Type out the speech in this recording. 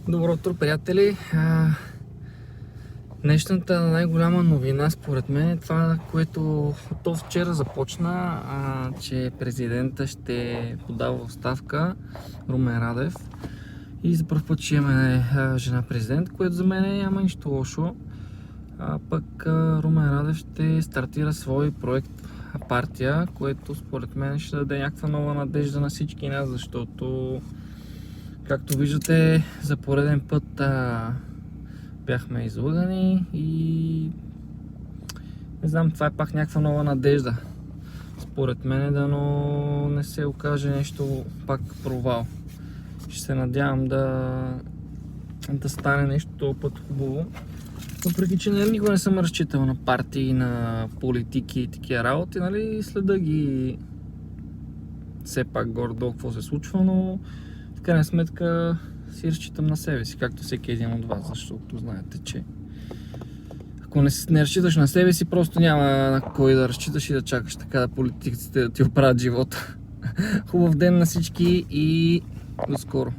Добро утро, приятели! Днешната най-голяма новина според мен е това, което то вчера започна, че президента ще подава оставка, Румен Радев, и за първ път ще имаме жена президент, което за мен няма нищо лошо. Пък Румен Радев ще стартира свой проект партия, което според мен ще даде някаква нова надежда на всички нас, защото както виждате, за пореден път бяхме излъгани и не знам, това е пак някаква нова надежда. Според мен дано не се окаже нещо пак провал. Ще се надявам да стане нещо този път хубаво. Въпреки че никога не съм разчитал на партии, на политики и такива работи, нали, следа ги все пак горе-долу какво се случва, но в крайна сметка си разчитам на себе си, както всеки един от вас, защото знаете, че ако не разчиташ на себе си, просто няма на кой да разчиташ и да чакаш така да политиците да ти оправят живота. Хубав ден на всички и до скоро!